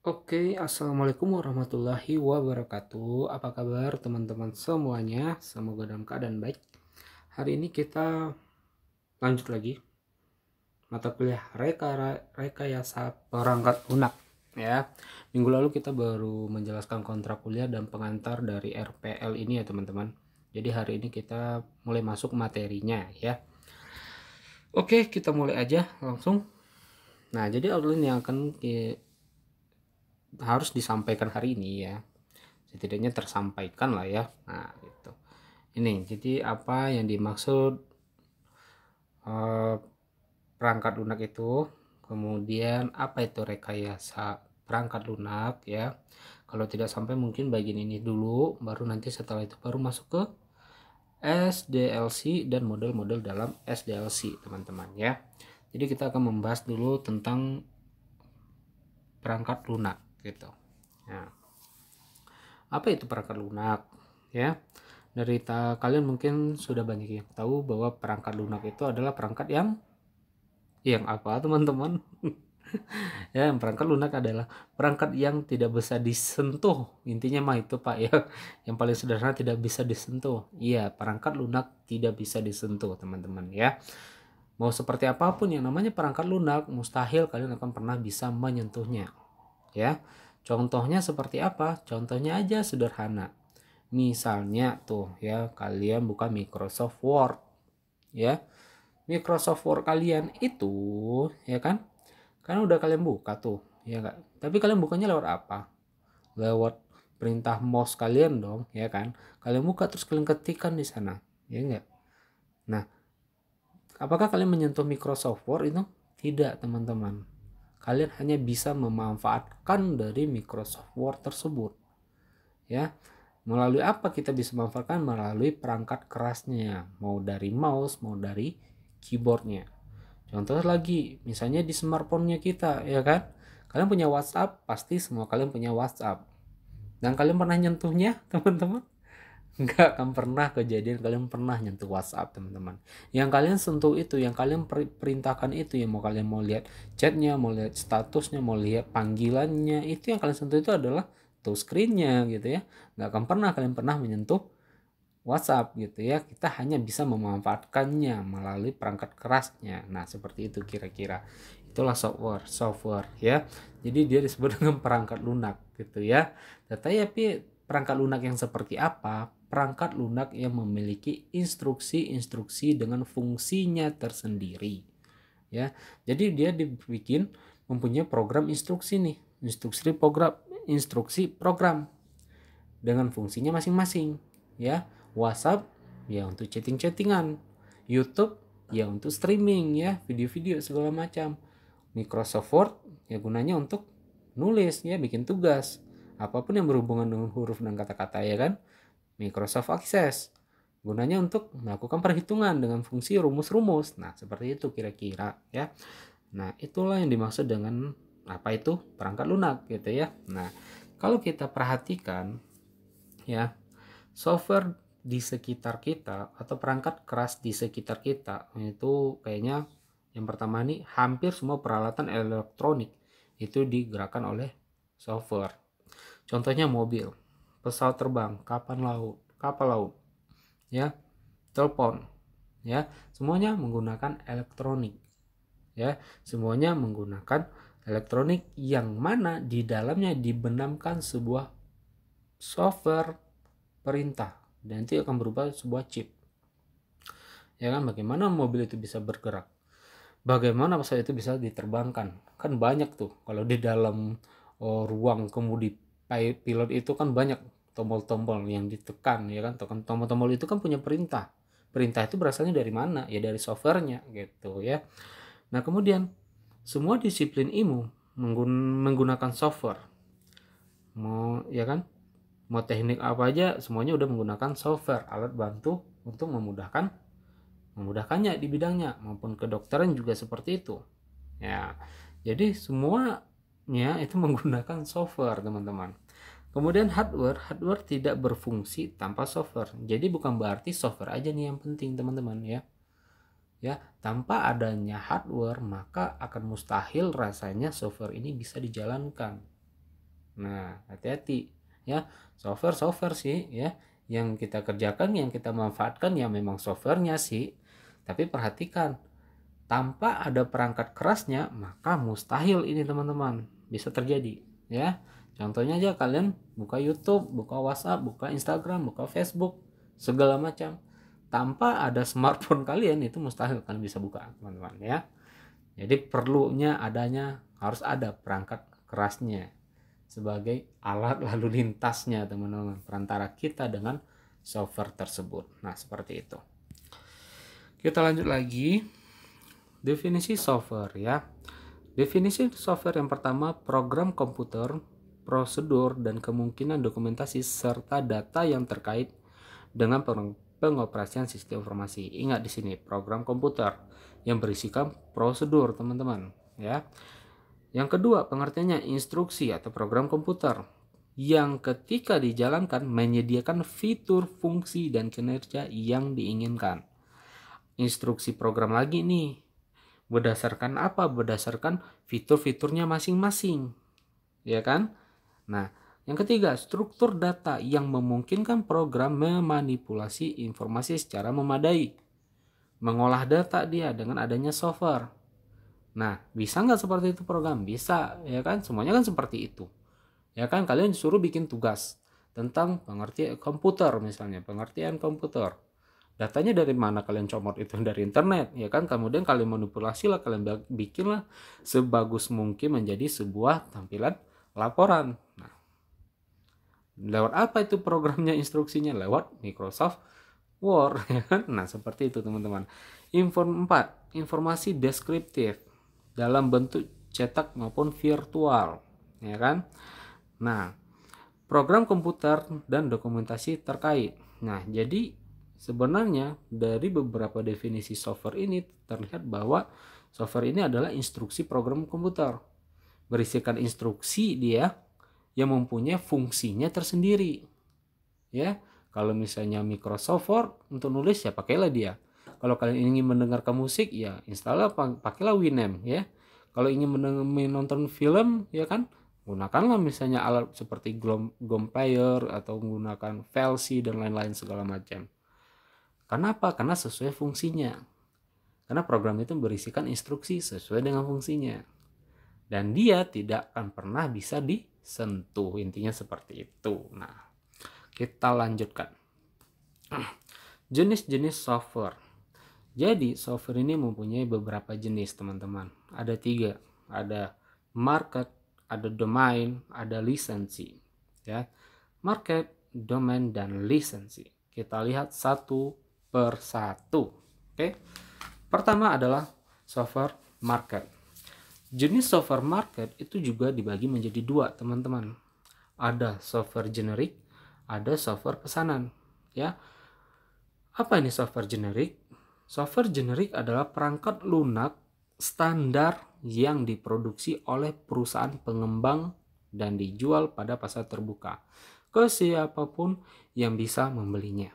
Oke, assalamualaikum warahmatullahi wabarakatuh. Apa kabar teman-teman semuanya? Semoga dalam keadaan baik. Hari ini kita lanjut lagi mata kuliah rekayasa perangkat lunak ya. Minggu lalu kita baru menjelaskan kontrak kuliah dan pengantar dari RPL ini ya teman-teman. Jadi hari ini kita mulai masuk materinya ya. Oke, kita mulai aja langsung. Nah, jadi outline yang akan harus disampaikan hari ini ya, setidaknya tersampaikan lah ya. Nah gitu, ini jadi apa yang dimaksud perangkat lunak itu, kemudian apa itu rekayasa perangkat lunak ya. Kalau tidak sampai mungkin bagian ini dulu, baru nanti setelah itu baru masuk ke SDLC dan model-model dalam SDLC teman-teman ya. Jadi kita akan membahas dulu tentang perangkat lunak gitu. Nah, apa itu perangkat lunak ya? Dari kalian mungkin sudah banyak yang tahu bahwa perangkat lunak itu adalah perangkat yang apa teman-teman? Ya, yang perangkat lunak adalah perangkat yang tidak bisa disentuh. Intinya mah itu Pak ya. Yang paling sederhana tidak bisa disentuh. Iya, perangkat lunak tidak bisa disentuh teman-teman ya. Mau seperti apapun yang namanya perangkat lunak, mustahil kalian akan pernah bisa menyentuhnya. Ya. Contohnya seperti apa? Contohnya aja sederhana. Misalnya tuh ya, kalian buka Microsoft Word ya. Microsoft Word kalian itu ya kan udah kalian buka tuh ya enggak, tapi kalian bukanya lewat apa? Lewat perintah mouse kalian dong ya kan. Kalian buka terus kalian ketikkan di sana ya enggak. Nah, apakah kalian menyentuh Microsoft Word itu? Tidak teman-teman, kalian hanya bisa memanfaatkan dari Microsoft Word tersebut ya. Melalui apa kita bisa memanfaatkan? Melalui perangkat kerasnya, mau dari mouse mau dari keyboardnya. Contoh lagi, misalnya di smartphone-nya kita, ya kan? Kalian punya WhatsApp, pasti semua kalian punya WhatsApp. Dan kalian pernah nyentuhnya, teman-teman? Enggak akan pernah kejadian kalian pernah nyentuh WhatsApp, teman-teman. Yang kalian sentuh itu, yang kalian perintahkan itu, yang kalian mau lihat chatnya, mau lihat statusnya, mau lihat panggilannya, itu yang kalian sentuh itu adalah touchscreen-nya gitu ya. Enggak akan pernah kalian pernah menyentuh WhatsApp gitu ya. Kita hanya bisa memanfaatkannya melalui perangkat kerasnya. Nah, seperti itu kira-kira. Itulah software ya. Jadi dia disebut dengan perangkat lunak gitu ya. Tetapi perangkat lunak yang seperti apa? Perangkat lunak yang memiliki instruksi-instruksi dengan fungsinya tersendiri ya. Jadi dia dibikin mempunyai program instruksi nih, instruksi program dengan fungsinya masing-masing ya. WhatsApp ya untuk chatting-chattingan, YouTube ya untuk streaming ya, video-video segala macam. Microsoft Word ya gunanya untuk nulis ya, bikin tugas apapun yang berhubungan dengan huruf dan kata-kata ya kan. Microsoft Access gunanya untuk melakukan perhitungan dengan fungsi rumus-rumus. Nah, seperti itu kira-kira ya. Nah, itulah yang dimaksud dengan apa itu perangkat lunak gitu ya. Nah, kalau kita perhatikan ya, software di sekitar kita atau perangkat keras di sekitar kita itu kayaknya yang pertama nih, hampir semua peralatan elektronik itu digerakkan oleh software. Contohnya mobil, pesawat terbang, kapal laut ya, telepon ya, semuanya menggunakan elektronik ya. Semuanya menggunakan elektronik yang mana di dalamnya dibenamkan sebuah software perintah dan itu akan berubah sebuah chip ya kan. Bagaimana mobil itu bisa bergerak, bagaimana pesawat itu bisa diterbangkan, kan banyak tuh kalau di dalam ruang kemudi pilot itu kan banyak tombol-tombol yang ditekan ya kan. Tekan tombol-tombol itu kan punya perintah itu berasalnya dari mana ya, dari softwarenya gitu ya. Nah, kemudian semua disiplin ilmu menggunakan software, mau ya kan, mau teknik apa aja semuanya udah menggunakan software, alat bantu untuk memudahkannya di bidangnya, maupun kedokteran juga seperti itu ya. Jadi semuanya itu menggunakan software teman-teman. Kemudian hardware tidak berfungsi tanpa software. Jadi bukan berarti software aja nih yang penting teman-teman ya. Ya, tanpa adanya hardware maka akan mustahil rasanya software ini bisa dijalankan Nah, hati-hati ya. Software sih ya yang kita kerjakan, yang kita manfaatkan ya memang softwarenya sih. Tapi perhatikan, tanpa ada perangkat kerasnya maka mustahil ini teman-teman bisa terjadi ya. Contohnya aja kalian buka YouTube, buka WhatsApp, buka Instagram, buka Facebook, segala macam. Tanpa ada smartphone kalian itu mustahil kalian bisa buka teman-teman ya. Jadi perlunya adanya harus ada perangkat kerasnya sebagai alat lalu lintasnya teman-teman, perantara kita dengan software tersebut. Nah seperti itu. Kita lanjut lagi. Definisi software ya. Definisi software yang pertama, program komputer, prosedur dan kemungkinan dokumentasi serta data yang terkait dengan pengoperasian sistem informasi. Ingat di sini program komputer yang berisikan prosedur teman-teman ya. Yang kedua, pengertiannya instruksi atau program komputer yang ketika dijalankan menyediakan fitur, fungsi dan kinerja yang diinginkan. Instruksi program lagi nih. Berdasarkan apa? Berdasarkan fitur-fiturnya masing-masing. Ya kan? Nah, yang ketiga, struktur data yang memungkinkan program memanipulasi informasi secara memadai. Mengolah data dia dengan adanya software. Nah, bisa nggak seperti itu program? Bisa, ya kan? Semuanya kan seperti itu. Ya kan, kalian disuruh bikin tugas tentang pengertian komputer misalnya, pengertian komputer. Datanya dari mana kalian comot? Itu dari internet, ya kan? Kemudian kalian manipulasi lah, kalian bikinlah sebagus mungkin menjadi sebuah tampilan laporan. Nah, lewat apa itu programnya, instruksinya? Lewat Microsoft Word, ya kan? Nah, seperti itu teman-teman. 4. Informasi deskriptif dalam bentuk cetak maupun virtual, ya kan? Nah, program komputer dan dokumentasi terkait. Nah, jadi sebenarnya dari beberapa definisi software ini terlihat bahwa software ini adalah instruksi program komputer. Berisikan instruksi dia yang mempunyai fungsinya tersendiri. Ya, kalau misalnya Microsoft Word untuk nulis ya pakailah dia. Kalau kalian ingin mendengarkan musik ya install pakailah Winamp ya. Kalau ingin menonton film ya kan gunakanlah misalnya alat seperti GOM Player atau menggunakan VLC dan lain-lain segala macam. Kenapa? Karena sesuai fungsinya. Karena program itu berisikan instruksi sesuai dengan fungsinya. Dan dia tidak akan pernah bisa disentuh. Intinya seperti itu. Nah, kita lanjutkan. Jenis-jenis software. Jadi software ini mempunyai beberapa jenis teman-teman. Ada 3. Ada market, ada domain, ada lisensi. Ya, market, domain, dan lisensi. Kita lihat satu persatu. Oke. Pertama adalah software market. Jenis software market itu juga dibagi menjadi 2 teman-teman. Ada software generik, ada software pesanan. Ya. Apa ini software generik? Software generik adalah perangkat lunak standar yang diproduksi oleh perusahaan pengembang dan dijual pada pasar terbuka ke siapapun yang bisa membelinya.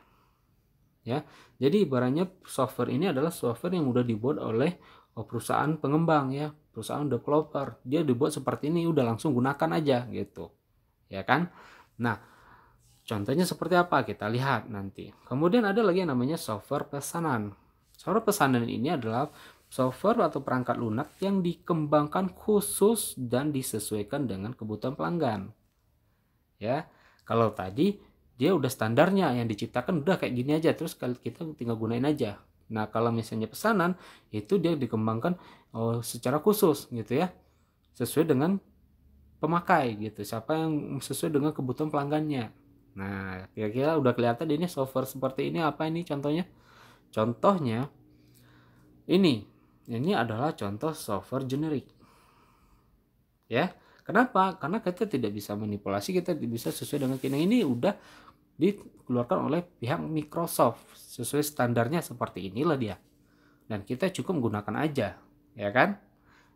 Ya, jadi ibaratnya software ini adalah software yang udah dibuat oleh perusahaan pengembang ya, perusahaan developer. Dia dibuat seperti ini, udah langsung gunakan aja gitu. Ya kan? Nah, contohnya seperti apa? Kita lihat nanti. Kemudian ada lagi yang namanya software pesanan. Software pesanan ini adalah software atau perangkat lunak yang dikembangkan khusus dan disesuaikan dengan kebutuhan pelanggan. Ya, kalau tadi dia udah standarnya yang diciptakan udah kayak gini aja, terus kita tinggal gunain aja. Nah, kalau misalnya pesanan itu dia dikembangkan secara khusus gitu ya, sesuai dengan pemakai gitu, siapa yang sesuai dengan kebutuhan pelanggannya. Nah, kira-kira udah kelihatan ini software seperti ini apa ini contohnya? Contohnya ini adalah contoh software generik. Ya, kenapa? Karena kita tidak bisa manipulasi, kita bisa sesuai dengan ini udah dikeluarkan oleh pihak Microsoft sesuai standarnya seperti inilah dia, dan kita cukup menggunakan aja, ya kan?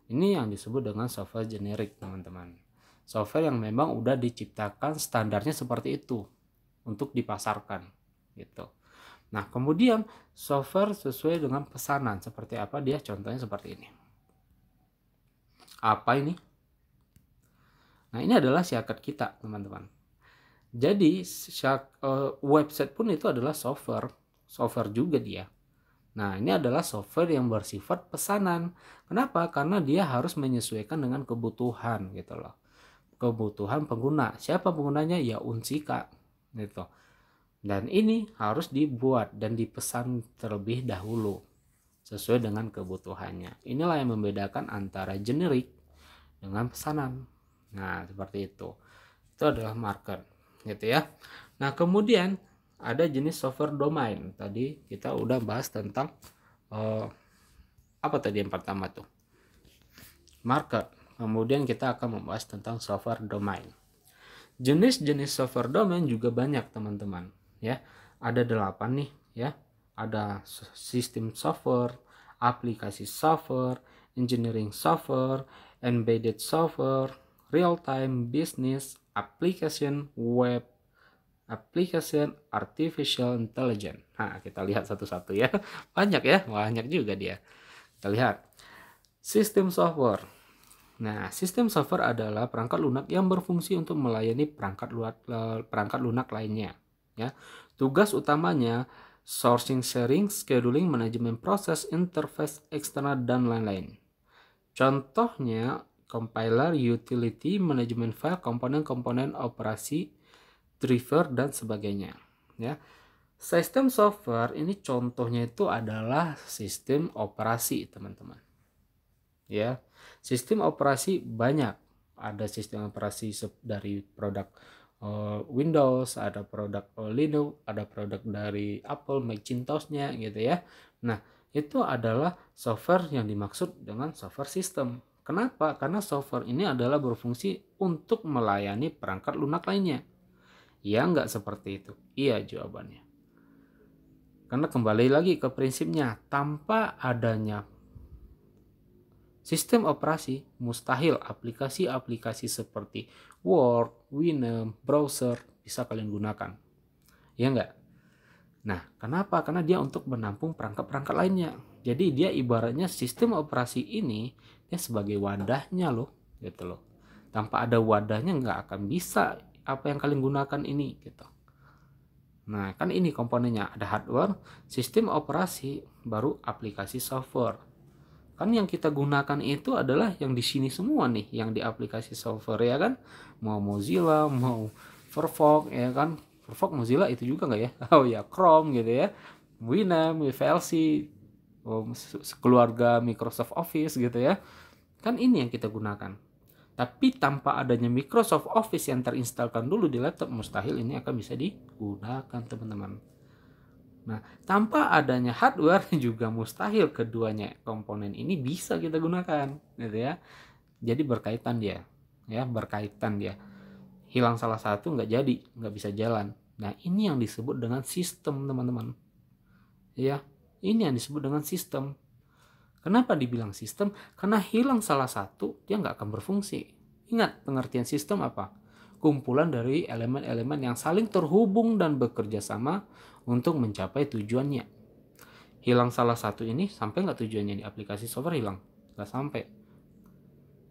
Ini yang disebut dengan software generik teman-teman, software yang memang udah diciptakan standarnya seperti itu untuk dipasarkan gitu. Nah, kemudian software sesuai dengan pesanan seperti apa dia? Contohnya seperti ini. Apa ini? Nah, ini adalah syakat kita, teman-teman. Jadi website pun itu adalah software juga dia. Nah, ini adalah software yang bersifat pesanan. Kenapa? Karena dia harus menyesuaikan dengan kebutuhan gitu loh. Kebutuhan pengguna. Siapa penggunanya? Ya Unsika gitu. Dan ini harus dibuat dan dipesan terlebih dahulu sesuai dengan kebutuhannya. Inilah yang membedakan antara generik dengan pesanan. Nah, seperti itu. Itu adalah market, gitu ya. Nah, kemudian ada jenis software domain. Tadi kita udah bahas tentang apa tadi yang pertama tuh? Market. Kemudian kita akan membahas tentang software domain. Jenis-jenis software domain juga banyak, teman-teman, ya. Ada 8 nih, ya. Ada sistem software, aplikasi software, engineering software, embedded software, real-time business, application, web, application, artificial intelligence. Nah, kita lihat satu-satu ya. Banyak ya, banyak juga dia. Kita lihat. Sistem software. Nah, sistem software adalah perangkat lunak yang berfungsi untuk melayani perangkat lunak lainnya. Ya, tugas utamanya sourcing, sharing, scheduling, manajemen proses, interface eksternal, dan lain-lain. Contohnya compiler, utility, manajemen file, komponen-komponen operasi, driver, dan sebagainya. Ya, sistem software ini contohnya itu adalah sistem operasi, teman-teman. Ya, sistem operasi banyak. Ada sistem operasi dari produk Windows, ada produk Linux, ada produk dari Apple, Macintosh-nya gitu ya. Nah, itu adalah software yang dimaksud dengan software system. Kenapa? Karena software ini adalah berfungsi untuk melayani perangkat lunak lainnya. Ya, nggak seperti itu. Iya jawabannya. Karena kembali lagi ke prinsipnya, tanpa adanya sistem operasi, mustahil aplikasi-aplikasi seperti Word, Windows, browser bisa kalian gunakan. Ya enggak? Nah, kenapa? Karena dia untuk menampung perangkat-perangkat lainnya. Jadi dia ibaratnya sistem operasi ini dia sebagai wadahnya loh, gitu loh. Tanpa ada wadahnya nggak akan bisa apa yang kalian gunakan ini, gitu. Nah, kan ini komponennya, ada hardware, sistem operasi, baru aplikasi software. Kan yang kita gunakan itu adalah yang di sini semua nih, yang di aplikasi software ya kan. Mau Mozilla, mau Firefox ya kan. Firefox Mozilla itu juga nggak ya? Oh ya, Chrome gitu ya. Winamp, VLC, keluarga Microsoft Office gitu ya. Kan ini yang kita gunakan. Tapi tanpa adanya Microsoft Office yang terinstalkan dulu di laptop, mustahil ini akan bisa digunakan, teman-teman. Nah, tanpa adanya hardware juga mustahil keduanya komponen ini bisa kita gunakan, gitu ya. Jadi berkaitan dia, ya, berkaitan dia. Hilang salah satu nggak jadi, nggak bisa jalan. Nah, ini yang disebut dengan sistem, teman-teman. Ya, ini yang disebut dengan sistem. Kenapa dibilang sistem? Karena hilang salah satu, dia nggak akan berfungsi. Ingat, pengertian sistem apa? Kumpulan dari elemen-elemen yang saling terhubung dan bekerja sama untuk mencapai tujuannya. Hilang salah satu ini, sampai nggak tujuannya di aplikasi software hilang? Nggak sampai.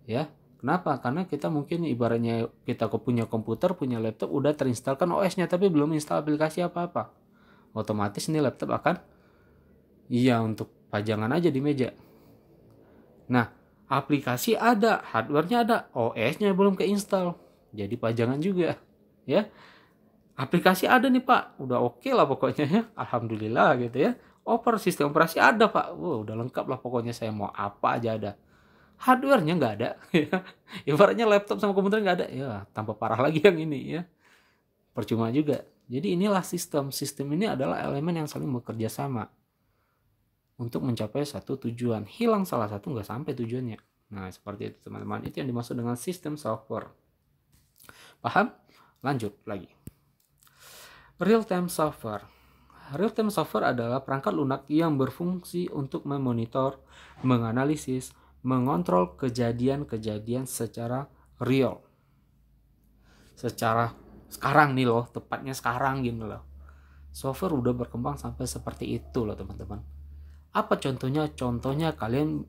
Ya, kenapa? Karena kita mungkin ibaratnya kita punya komputer, punya laptop, udah terinstalkan OS-nya, tapi belum install aplikasi apa-apa. Otomatis ini laptop akan, iya, untuk pajangan aja di meja. Nah, aplikasi ada, hardware-nya ada, OS-nya belum keinstall, jadi pajangan juga, ya. Aplikasi ada nih Pak, udah oke lah pokoknya ya, alhamdulillah gitu ya. Sistem operasi ada Pak, udah lengkap lah pokoknya, saya mau apa aja ada. Hardware-nya nggak ada, ya. Ibaratnya laptop sama komputer nggak ada, ya tambah parah lagi yang ini ya. Percuma juga. Jadi inilah sistem. Sistem ini adalah elemen yang saling bekerja sama untuk mencapai satu tujuan. Hilang salah satu nggak sampai tujuannya. Nah, seperti itu teman-teman. Itu yang dimaksud dengan sistem software. Paham? Lanjut lagi. Real-time software. Real-time software adalah perangkat lunak yang berfungsi untuk memonitor, menganalisis, mengontrol kejadian-kejadian secara real. Secara sekarang nih loh, tepatnya sekarang gitu loh. Software udah berkembang sampai seperti itu loh teman-teman. Apa contohnya? Contohnya kalian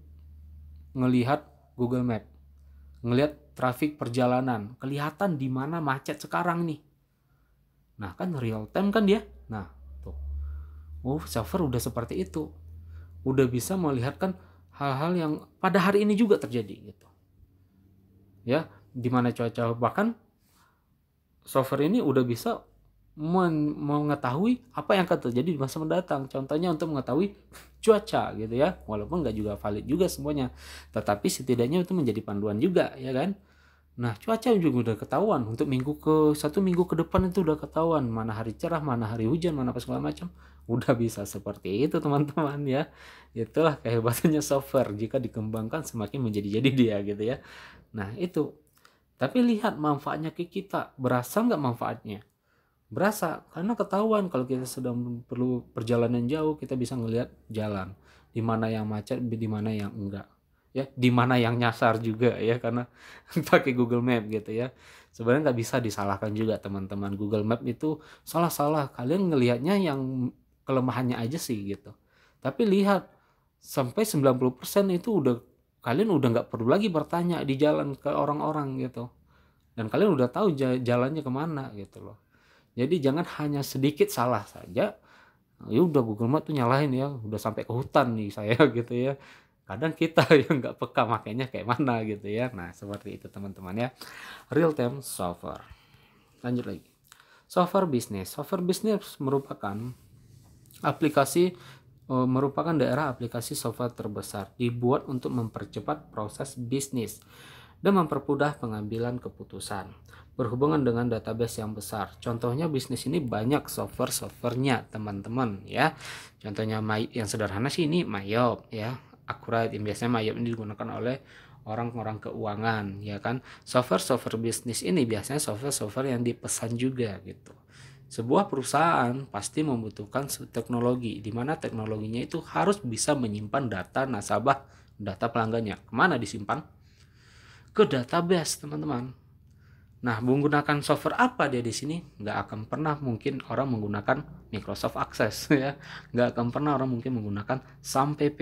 ngelihat Google Map, ngelihat traffic perjalanan, kelihatan di mana macet sekarang nih. Nah, kan real time kan dia. Nah, tuh. Server udah seperti itu. Udah bisa melihatkan hal-hal yang pada hari ini juga terjadi gitu. Ya, di mana cuaca, bahkan software ini udah bisa mengetahui apa yang akan terjadi di masa mendatang. Contohnya untuk mengetahui cuaca gitu ya, walaupun nggak juga valid juga semuanya, tetapi setidaknya itu menjadi panduan juga ya kan. Nah, cuaca juga udah ketahuan untuk satu minggu ke depan, itu udah ketahuan mana hari cerah, mana hari hujan, mana apa segala macam. Udah bisa seperti itu teman-teman ya. Itulah kehebatannya software, jika dikembangkan semakin menjadi-jadi dia gitu ya. Nah itu, tapi lihat manfaatnya ke kita, berasa nggak manfaatnya? Berasa, karena ketahuan kalau kita sedang perlu perjalanan jauh, kita bisa ngelihat jalan, di mana yang macet, di mana yang enggak, ya, di mana yang nyasar juga ya, karena pakai Google Map gitu ya. Sebenarnya nggak bisa disalahkan juga teman-teman, Google Map itu salah-salah, kalian ngelihatnya yang kelemahannya aja sih gitu. Tapi lihat, sampai 90% itu kalian udah nggak perlu lagi bertanya di jalan ke orang-orang gitu, dan kalian udah tahu jalannya kemana gitu loh. Jadi jangan hanya sedikit salah saja, ya udah Google Map tuh nyalahin ya, udah sampai ke hutan nih saya gitu ya. Kadang kita yang nggak peka makanya kayak mana gitu ya. Nah seperti itu teman-teman ya, real time software. Lanjut lagi, software bisnis. Software bisnis merupakan merupakan daerah aplikasi software terbesar, dibuat untuk mempercepat proses bisnis dan mempermudah pengambilan keputusan berhubungan dengan database yang besar. Contohnya bisnis ini banyak software-softwarenya teman-teman ya. Contohnya yang sederhana sih ini Mayop ya, Accurate. Biasanya Mayop ini digunakan oleh orang-orang keuangan ya kan. Software-software bisnis ini biasanya software-software yang dipesan juga gitu. Sebuah perusahaan pasti membutuhkan teknologi, di mana teknologinya itu harus bisa menyimpan data nasabah, data pelanggannya. Kemana disimpan? Ke database teman-teman. Nah, menggunakan software apa dia di sini? Nggak akan pernah mungkin orang menggunakan Microsoft Access ya. Nggak akan pernah orang mungkin menggunakan SAM-PP.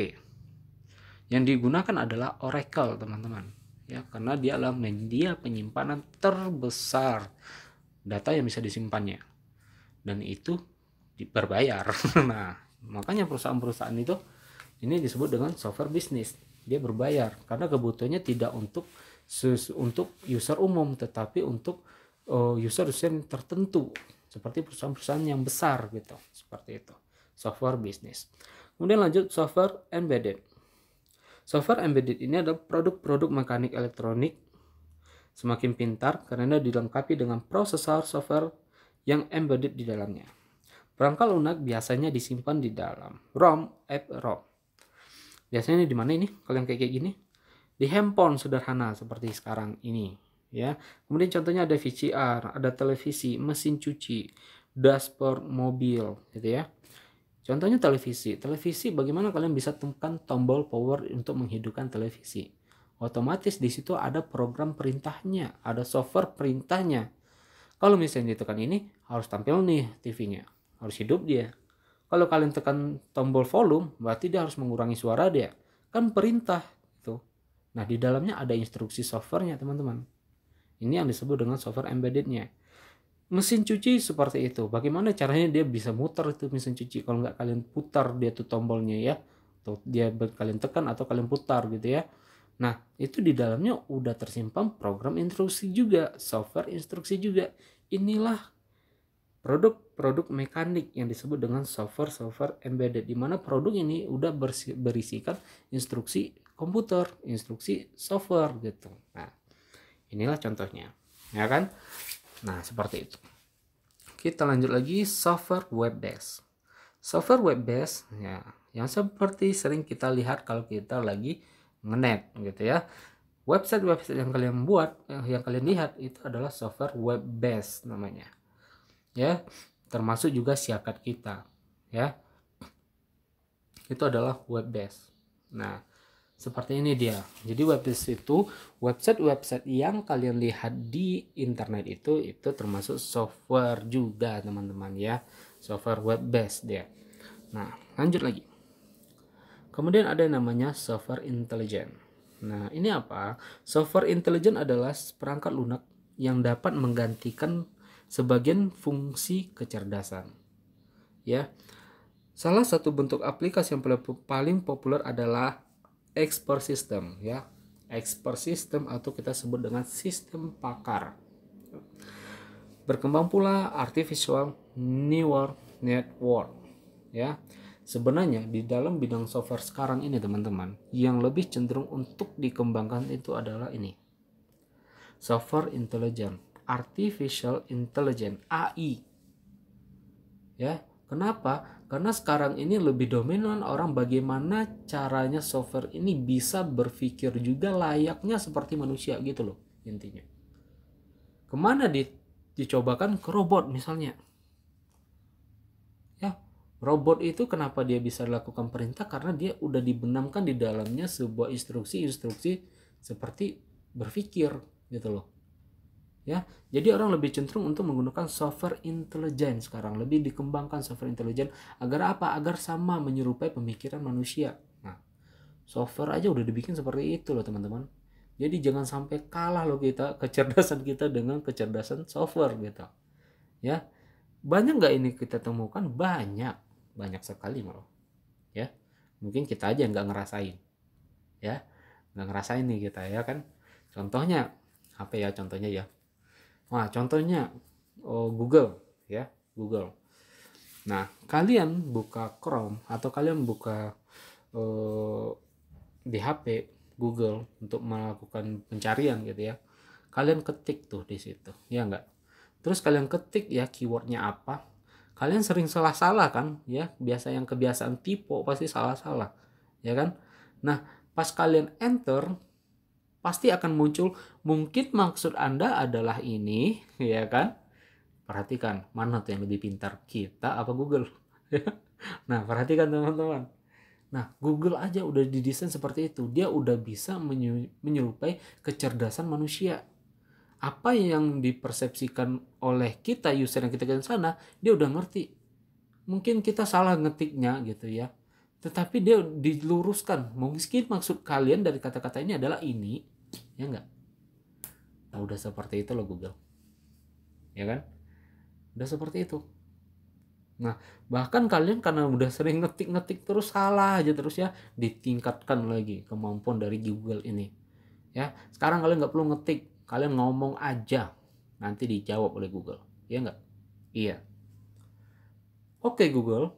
Yang digunakan adalah Oracle teman-teman. Ya, karena dia adalah media penyimpanan terbesar data yang bisa disimpannya. Dan itu berbayar. Nah, makanya perusahaan-perusahaan itu ini disebut dengan software bisnis. Dia berbayar karena kebutuhannya tidak untuk user umum, tetapi untuk user yang tertentu, seperti perusahaan-perusahaan yang besar gitu, seperti itu. Software bisnis. Kemudian lanjut, software embedded. Software embedded ini adalah produk-produk mekanik elektronik semakin pintar karena dilengkapi dengan prosesor software yang embedded di dalamnya. Perangkat lunak biasanya disimpan di dalam ROM, EPROM. Biasanya di mana ini? Kalau yang kayak gini, di handphone sederhana seperti sekarang ini ya. Kemudian contohnya ada VCR, ada televisi, mesin cuci, dashboard mobil gitu ya. Contohnya televisi bagaimana kalian bisa tekan tombol power untuk menghidupkan televisi? Otomatis di situ ada program perintahnya, ada software perintahnya. Kalau misalnya ditekan ini, harus tampil nih TV-nya, harus hidup dia. Kalau kalian tekan tombol volume, berarti dia harus mengurangi suara dia, kan perintah itu. Nah, di dalamnya ada instruksi softwarenya teman-teman. Ini yang disebut dengan software embeddednya. Mesin cuci seperti itu. Bagaimana caranya dia bisa muter itu mesin cuci? Kalau nggak kalian putar dia tuh tombolnya ya, atau dia kalian tekan atau kalian putar gitu ya. Nah, itu di dalamnya udah tersimpan program instruksi juga, software instruksi juga. Inilah produk-produk mekanik yang disebut dengan software embedded, di mana produk ini udah berisikan instruksi komputer, instruksi software gitu. Nah, inilah contohnya, ya kan? Nah, seperti itu. Kita lanjut lagi, software web based. Software web based ya, yang seperti sering kita lihat kalau kita lagi ngenet gitu ya. Website yang kalian buat, yang kalian lihat itu adalah software web based namanya. Ya, termasuk juga siakat kita, ya. Itu adalah web based. Nah, seperti ini dia. Jadi web based itu website yang kalian lihat di internet itu termasuk software juga, teman-teman ya. Software web based dia. Nah, lanjut lagi. Kemudian ada yang namanya software intelligent. Nah, ini apa? Software intelijen adalah perangkat lunak yang dapat menggantikan sebagian fungsi kecerdasan. Ya. Salah satu bentuk aplikasi yang paling populer adalah expert system, ya. Expert system atau kita sebut dengan sistem pakar. Berkembang pula artificial neural network, ya. Sebenarnya di dalam bidang software sekarang ini teman-teman, yang lebih cenderung untuk dikembangkan itu adalah ini. Software intelligence, artificial intelligence, AI. Ya, kenapa? Karena sekarang ini lebih dominan orang bagaimana caranya software ini bisa berpikir juga layaknya seperti manusia gitu loh intinya. Kemana dicobakan ke robot misalnya. Ya, robot itu kenapa dia bisa lakukan perintah? Karena dia udah dibenamkan di dalamnya sebuah instruksi-instruksi seperti berpikir gitu loh. Ya, jadi orang lebih cenderung untuk menggunakan software intelijen sekarang, lebih dikembangkan software intelijen agar apa? Agar sama menyerupai pemikiran manusia. Nah, software aja udah dibikin seperti itu loh teman-teman. Jadi jangan sampai kalah loh kita kecerdasan kita dengan kecerdasan software gitu. Ya, banyak nggak ini kita temukan? Banyak sekali malah. Ya, mungkin kita aja nggak ngerasain. Ya, nggak ngerasain nih kita ya kan. Contohnya apa ya? Contohnya ya. Wah, contohnya Google ya, Google. Nah, kalian buka Chrome atau kalian buka di HP Google untuk melakukan pencarian gitu ya. Kalian ketik tuh di situ, ya enggak? Terus kalian ketik ya keywordnya apa? Kalian sering salah-salah kan ya, yang kebiasaan typo pasti salah-salah, ya kan? Nah, pas kalian enter pasti akan muncul mungkin maksud Anda adalah ini, ya kan? Perhatikan mana tuh yang lebih pintar, kita apa Google? Nah, perhatikan teman-teman. Nah, Google aja udah didesain seperti itu. Dia udah bisa menyerupai kecerdasan manusia. Apa yang dipersepsikan oleh kita user yang kita ke sana, dia udah ngerti. Mungkin kita salah ngetiknya gitu ya. Tetapi dia diluruskan. Mungkin maksud kalian dari kata-kata ini adalah ini, ya enggak? Nah, udah seperti itu loh Google. Ya kan? Udah seperti itu. Nah, bahkan kalian karena udah sering ngetik-ngetik terus salah aja terus ya, ditingkatkan lagi kemampuan dari Google ini. Ya, sekarang kalian nggak perlu ngetik, kalian ngomong aja, nanti dijawab oleh Google. Ya nggak? Iya. Oke Google,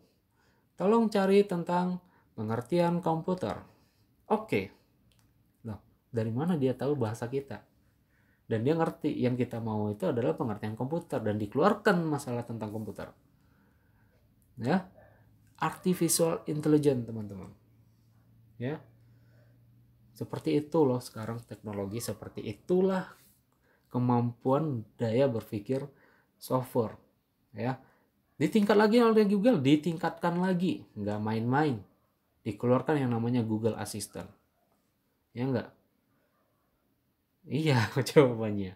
tolong cari tentang pengertian komputer. Oke. Loh, dari mana dia tahu bahasa kita? Dan dia ngerti yang kita mau itu adalah pengertian komputer dan dikeluarkan masalah tentang komputer. Ya, artificial intelligence teman-teman. Ya, seperti itu loh sekarang teknologi, seperti itulah kemampuan daya berpikir software. Ya, ditingkat lagi oleh Google, ditingkatkan lagi, nggak main-main, dikeluarkan yang namanya Google Assistant. Ya enggak? Iya jawabannya.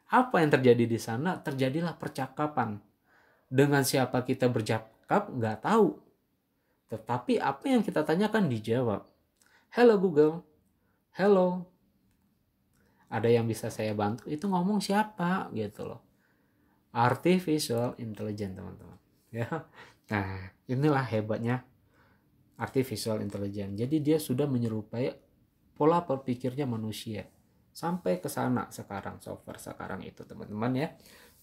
Apa yang terjadi di sana? Terjadilah percakapan. Dengan siapa kita bercakap nggak tahu. Tetapi apa yang kita tanyakan dijawab. Hello Google. Hello. Ada yang bisa saya bantu? Itu ngomong siapa gitu loh. Artificial intelligence teman-teman. Ya. Nah, inilah hebatnya artificial intelligence. Jadi dia sudah menyerupai pola berpikirnya manusia. Sampai ke sana sekarang software sekarang itu teman-teman ya.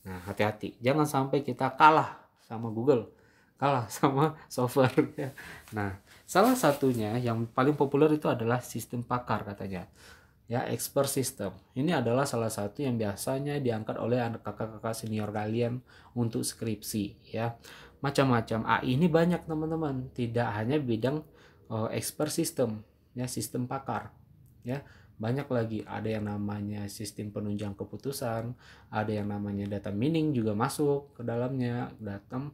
Nah, hati-hati. Jangan sampai kita kalah sama Google. Kalah sama software ya. Nah, salah satunya yang paling populer itu adalah sistem pakar katanya. Ya, expert system. Ini adalah salah satu yang biasanya diangkat oleh anak kakak-kakak senior kalian untuk skripsi ya. Macam-macam AI ini banyak teman-teman, tidak hanya bidang expert system ya, sistem pakar ya. Banyak lagi, ada yang namanya sistem penunjang keputusan, ada yang namanya data mining juga masuk ke dalamnya, data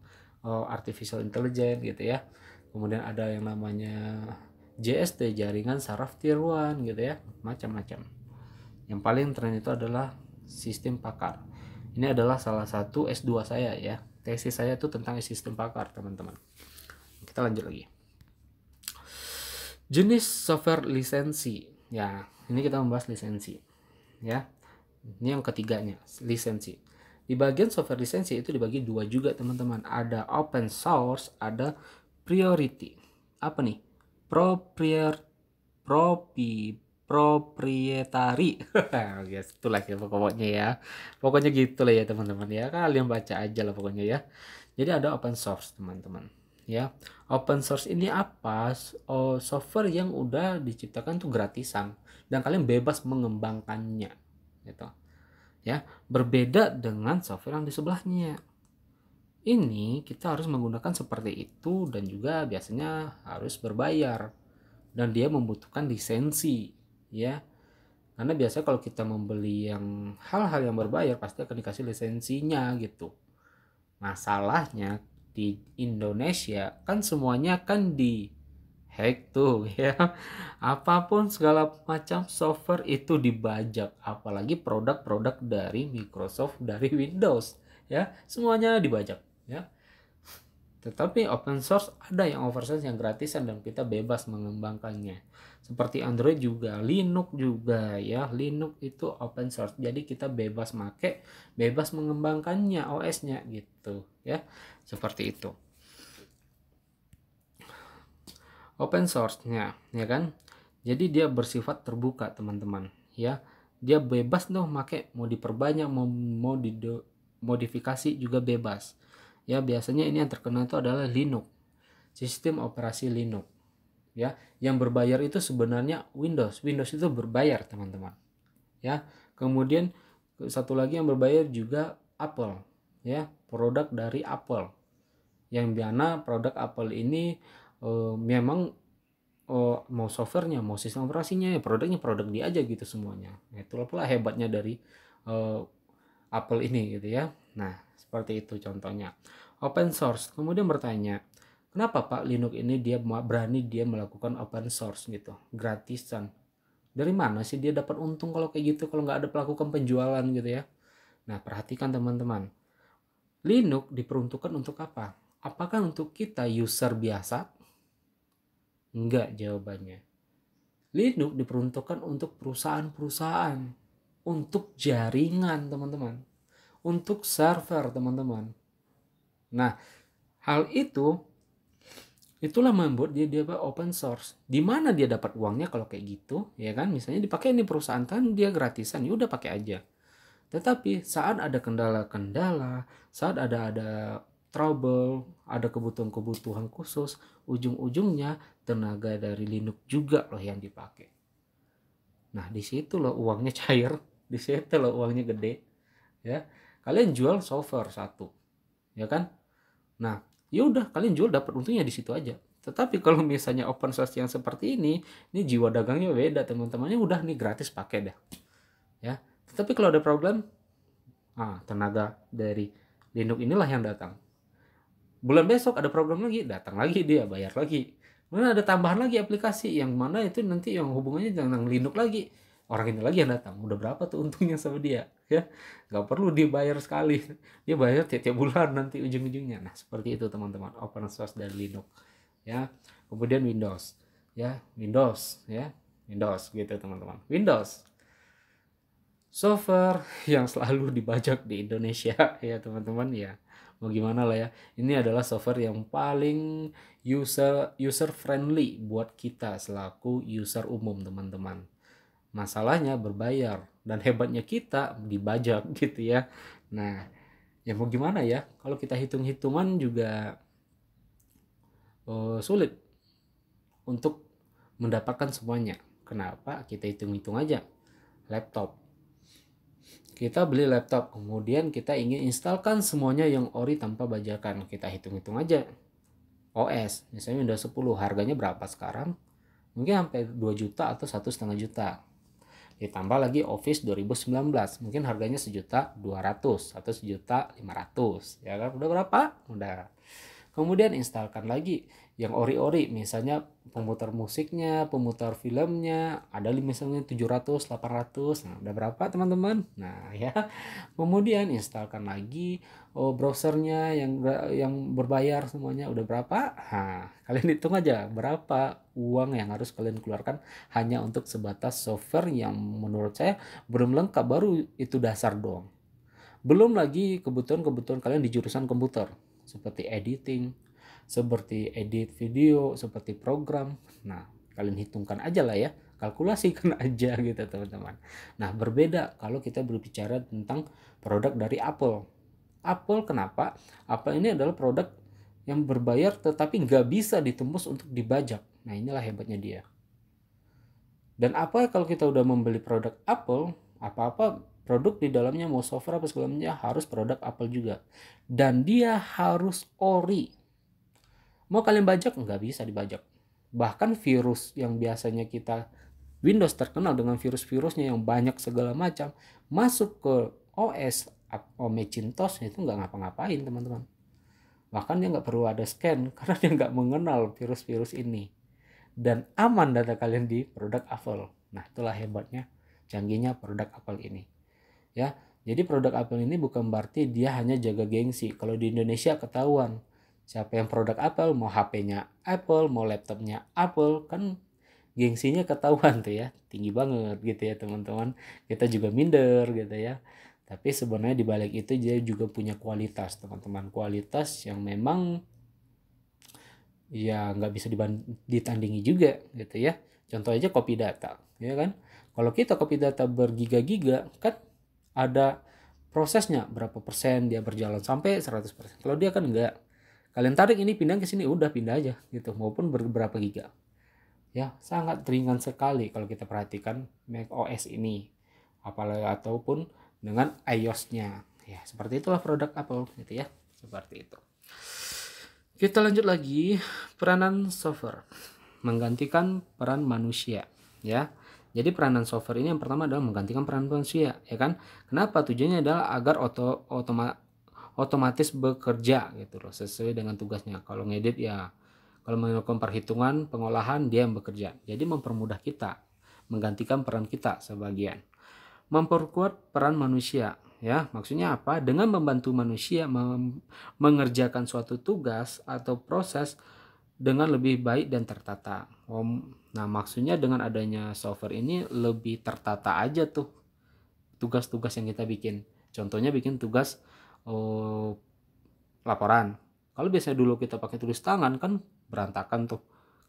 artificial intelligence gitu ya. Kemudian ada yang namanya JST, jaringan saraf tiruan gitu ya, macam-macam. Yang paling tren itu adalah sistem pakar. Ini adalah salah satu S2 saya ya. Tesis saya itu tentang sistem pakar, teman-teman. Kita lanjut lagi. Jenis software lisensi Ya, ini kita membahas lisensi. Ya, ini yang ketiganya, lisensi. Di bagian software lisensi itu dibagi dua juga teman-teman. Ada open source, ada priority. Apa nih? Proprietary. Yes, itulah ya pokoknya ya. Pokoknya gitulah ya teman-teman ya. Kalian baca aja lah pokoknya ya. Jadi ada open source teman-teman. Ya, open source ini apa? Software yang udah diciptakan tuh gratisan dan kalian bebas mengembangkannya, gitu. Ya, berbeda dengan software yang di sebelahnya. Ini kita harus menggunakan seperti itu dan juga biasanya harus berbayar dan dia membutuhkan lisensi, ya. Karena biasanya kalau kita membeli yang hal-hal yang berbayar pasti akan dikasih lisensinya gitu. Masalahnya di Indonesia kan semuanya kan di hack tuh ya. Apapun segala macam software itu dibajak, apalagi produk-produk dari Microsoft, dari Windows ya, semuanya dibajak ya. Tetapi open source ada yang oversize yang gratisan dan kita bebas mengembangkannya. Seperti Android juga, Linux juga ya. Linux itu open source. Jadi kita bebas make, bebas mengembangkannya OS-nya gitu ya. Seperti itu. Open source-nya ya kan. Jadi dia bersifat terbuka teman-teman ya. Dia bebas dong make, mau diperbanyak mau modifikasi juga bebas. Ya, biasanya ini yang terkenal itu adalah Linux, sistem operasi Linux ya. Yang berbayar itu sebenarnya Windows itu berbayar teman-teman ya. Kemudian satu lagi yang berbayar juga Apple ya, produk dari Apple, yang mana produk Apple ini memang mau softwarenya mau sistem operasinya ya produknya produk dia aja gitu semuanya. Itulah pula hebatnya dari Apple ini gitu ya. Nah, seperti itu contohnya. Open source. Kemudian bertanya, kenapa Pak Linux ini dia berani dia melakukan open source gitu, gratisan? Dari mana sih dia dapat untung kalau kayak gitu, kalau nggak ada melakukan penjualan gitu ya? Nah, perhatikan teman-teman. Linux diperuntukkan untuk apa? Apakah untuk kita user biasa? Enggak jawabannya. Linux diperuntukkan untuk perusahaan-perusahaan, untuk jaringan teman-teman, untuk server teman-teman. Nah, hal itulah membuat dia open source. Di mana dia dapat uangnya kalau kayak gitu, ya kan? Misalnya dipakai ini perusahaan kan dia gratisan, ya udah pakai aja. Tetapi saat ada kendala-kendala, saat ada trouble, ada kebutuhan-kebutuhan khusus, ujung-ujungnya tenaga dari Linux juga loh yang dipakai. Nah, di situ loh uangnya cair, di situ loh uangnya gede, ya. Kalian jual software satu, ya kan? Nah, yaudah kalian jual dapat untungnya di situ aja. Tetapi kalau misalnya open source yang seperti ini jiwa dagangnya beda teman-temannya, udah nih gratis pakai dah. Ya. Tetapi kalau ada problem, tenaga dari Linux inilah yang datang. Bulan besok ada program lagi, datang lagi dia bayar lagi. Kemudian ada tambahan lagi aplikasi yang mana itu nanti yang hubungannya dengan Linux lagi. Orang ini lagi yang datang. Udah berapa tuh untungnya sama dia, ya? Gak perlu dibayar sekali. Dia bayar tiap bulan nanti ujung-ujungnya. Nah, seperti itu teman-teman, open source dari Linux, ya. Kemudian Windows, ya. Windows gitu teman-teman. Windows software yang selalu dibajak di Indonesia ya teman-teman ya. Mau gimana lah ya. Ini adalah software yang paling user friendly buat kita selaku user umum teman-teman. Masalahnya berbayar dan hebatnya kita dibajak gitu ya. Nah, ya mau gimana ya. Kalau kita hitung-hitungan juga sulit untuk mendapatkan semuanya. Kenapa? Kita hitung-hitung aja. Laptop. Kita beli laptop, kemudian kita ingin instalkan semuanya yang ori tanpa bajakan. Kita hitung-hitung aja. OS, misalnya Windows 10, harganya berapa sekarang? Mungkin sampai 2 juta atau 1,5 juta. Ditambah lagi Office 2019, mungkin harganya 1.200.000 atau 1.500.000. Ya kan? Udah berapa? Udah. Kemudian instalkan lagi yang ori-ori, misalnya pemutar musiknya, pemutar filmnya, ada misalnya 700, 800. Nah, udah berapa teman-teman? Nah, ya. Kemudian instalkan lagi browsernya yang berbayar semuanya udah berapa? Nah, kalian hitung aja berapa uang yang harus kalian keluarkan hanya untuk sebatas software yang menurut saya belum lengkap, baru itu dasar doang. Belum lagi kebutuhan-kebutuhan kalian di jurusan komputer, seperti editing, seperti edit video, seperti program. Nah, kalian hitungkan aja lah ya, kalkulasikan aja gitu teman-teman. Nah, berbeda kalau kita berbicara tentang produk dari Apple. Apple kenapa? Apple ini adalah produk yang berbayar tetapi nggak bisa ditembus untuk dibajak. Nah, inilah hebatnya dia. Dan apa kalau kita udah membeli produk Apple, apa-apa produk di dalamnya mau software apa segala macamnya harus produk Apple juga. Dan dia harus ori. Mau kalian bajak nggak bisa dibajak. Bahkan virus yang biasanya kita Windows terkenal dengan virus-virusnya yang banyak segala macam, masuk ke OS Macintosh itu nggak ngapa-ngapain teman-teman. Bahkan dia nggak perlu ada scan karena dia nggak mengenal virus-virus ini. Dan aman data kalian di produk Apple. Nah, itulah hebatnya, canggihnya produk Apple ini. Ya, jadi produk Apple ini bukan berarti dia hanya jaga gengsi. Kalau di Indonesia ketahuan siapa yang produk Apple, mau HP-nya Apple, mau laptopnya Apple, kan gengsinya ketahuan tuh ya, tinggi banget gitu ya teman-teman. Kita juga minder gitu ya. Tapi sebenarnya di balik itu dia juga punya kualitas teman-teman, kualitas yang memang ya nggak bisa ditandingi juga gitu ya. Contoh aja copy data, ya kan? Kalau kita copy data bergiga-giga kan ada prosesnya berapa persen dia berjalan sampai 100%. Kalau dia kan enggak. Kalian tarik ini pindah ke sini udah pindah aja gitu, maupun berapa giga. Ya, sangat ringan sekali kalau kita perhatikan Mac OS ini. Apalagi ataupun dengan iOS-nya. Ya, seperti itulah produk Apple gitu ya. Seperti itu. Kita lanjut lagi, peranan software menggantikan peran manusia ya. Jadi peranan software ini yang pertama adalah menggantikan peran manusia ya kan. Kenapa? Tujuannya adalah agar otomatis bekerja gitu loh, sesuai dengan tugasnya. Kalau ngedit ya, kalau melakukan perhitungan, pengolahan dia yang bekerja. Jadi mempermudah kita, menggantikan peran kita sebagian. Memperkuat peran manusia ya, maksudnya apa? Dengan membantu manusia mengerjakan suatu tugas atau proses dengan lebih baik dan tertata. Nah, maksudnya dengan adanya software ini lebih tertata aja tuh tugas-tugas yang kita bikin. Contohnya bikin tugas laporan. Kalau biasanya dulu kita pakai tulis tangan kan berantakan tuh.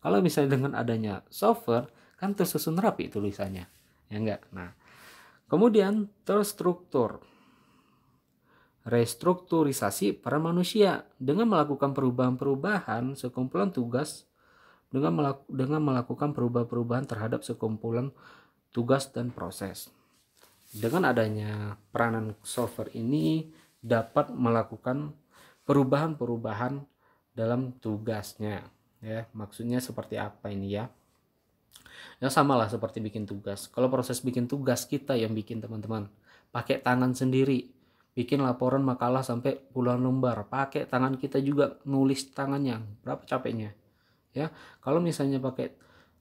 Kalau misalnya dengan adanya software kan tersusun rapi tulisannya. Ya enggak? Nah, kemudian terstruktur. Restrukturisasi peran manusia dengan melakukan perubahan-perubahan sekumpulan tugas dengan melakukan perubahan-perubahan terhadap sekumpulan tugas dan proses. Dengan adanya peranan software ini dapat melakukan perubahan-perubahan dalam tugasnya ya. Maksudnya seperti apa ini ya? Ya samalah seperti bikin tugas. Kalau proses bikin tugas kita yang bikin teman-teman, pakai tangan sendiri. Bikin laporan makalah sampai puluhan lembar, pakai tangan kita juga, nulis tangannya, berapa capeknya ya. Kalau misalnya pakai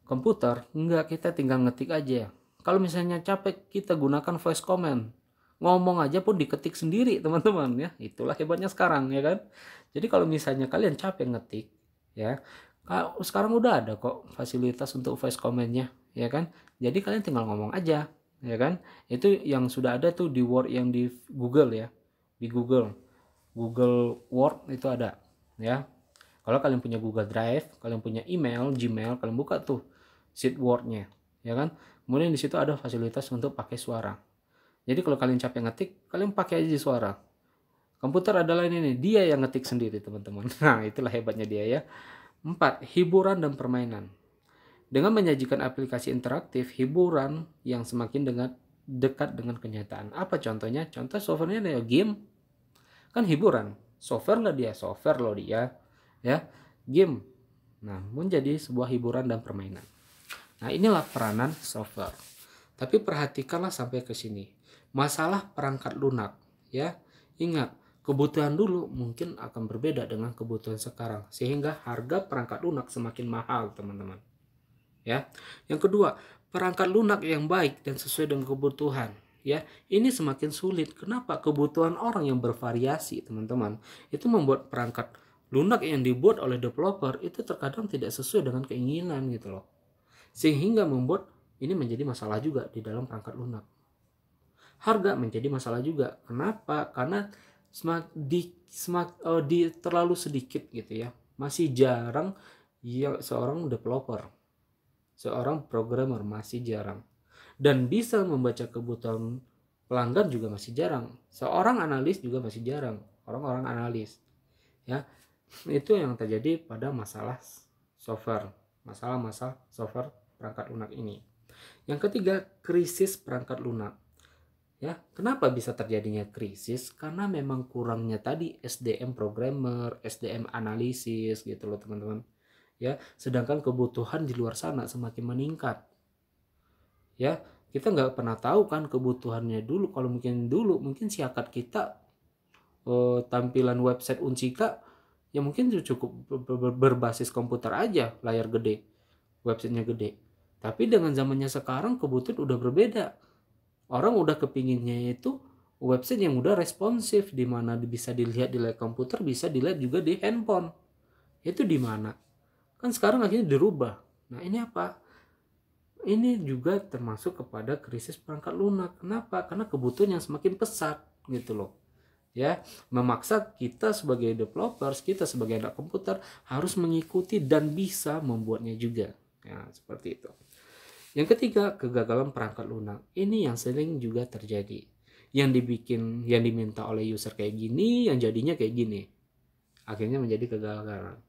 komputer, enggak, kita tinggal ngetik aja. Kalau misalnya capek, kita gunakan voice command, ngomong aja pun diketik sendiri teman-teman ya. Itulah hebatnya sekarang ya kan. Jadi kalau misalnya kalian capek ngetik ya, sekarang udah ada kok fasilitas untuk voice commandnya ya kan. Jadi kalian tinggal ngomong aja ya kan. Itu yang sudah ada tuh di Word yang di Google ya, di Google Word itu ada ya. Kalau kalian punya Google Drive, kalian punya email Gmail, kalian buka tuh sheet Word-nya ya kan. Kemudian di situ ada fasilitas untuk pakai suara. Jadi kalau kalian capek ngetik, kalian pakai aja suara. Komputer adalah ini, dia yang ngetik sendiri teman-teman. Nah, itulah hebatnya dia ya. 4. Hiburan dan permainan. Dengan menyajikan aplikasi interaktif, hiburan yang semakin dekat dengan kenyataan. Apa contohnya? Contoh softwarenya adalah game. Kan hiburan. Software nggak dia? Software loh dia. Ya, game. Nah, menjadi sebuah hiburan dan permainan. Nah, inilah peranan software. Tapi perhatikanlah sampai ke sini. Masalah perangkat lunak. Ya, ingat. kebutuhan dulu mungkin akan berbeda dengan kebutuhan sekarang, sehingga harga perangkat lunak semakin mahal, teman-teman. Ya. Yang kedua, perangkat lunak yang baik dan sesuai dengan kebutuhan. Ya, ini semakin sulit. Kenapa? Kebutuhan orang yang bervariasi, teman-teman. Itu membuat perangkat lunak yang dibuat oleh developer itu terkadang tidak sesuai dengan keinginan gitu loh. Sehingga membuat ini menjadi masalah juga di dalam perangkat lunak. Harga menjadi masalah juga. Kenapa? Karena terlalu sedikit gitu ya. Masih jarang ya seorang developer, seorang programmer masih jarang. Dan bisa membaca kebutuhan pelanggan juga masih jarang. Seorang analis juga masih jarang. Orang-orang analis. Ya, itu yang terjadi pada masalah software. Masalah-masalah software perangkat lunak ini. Yang ketiga, krisis perangkat lunak. Ya, kenapa bisa terjadinya krisis? Karena memang kurangnya tadi SDM programmer, SDM analisis gitu loh, teman-teman. Ya, sedangkan kebutuhan di luar sana semakin meningkat. Ya, kita nggak pernah tahu kan kebutuhannya dulu. Kalau mungkin siakat kita tampilan website Unsika ya mungkin cukup berbasis komputer aja, layar gede, websitenya gede. Tapi dengan zamannya sekarang kebutuhan udah berbeda. Orang udah kepinginnya itu website yang udah responsif, di mana bisa dilihat di layar komputer, bisa dilihat juga di handphone. Itu di mana? Kan sekarang akhirnya dirubah. Nah, ini apa? Ini juga termasuk kepada krisis perangkat lunak. Kenapa? Karena kebutuhan yang semakin pesat gitu loh. Ya, memaksa kita sebagai developers, kita sebagai anak komputer harus mengikuti dan bisa membuatnya juga. Ya, seperti itu. Yang ketiga, kegagalan perangkat lunak. Ini yang sering juga terjadi. Yang diminta oleh user kayak gini, yang jadinya kayak gini. Akhirnya menjadi kegagalan.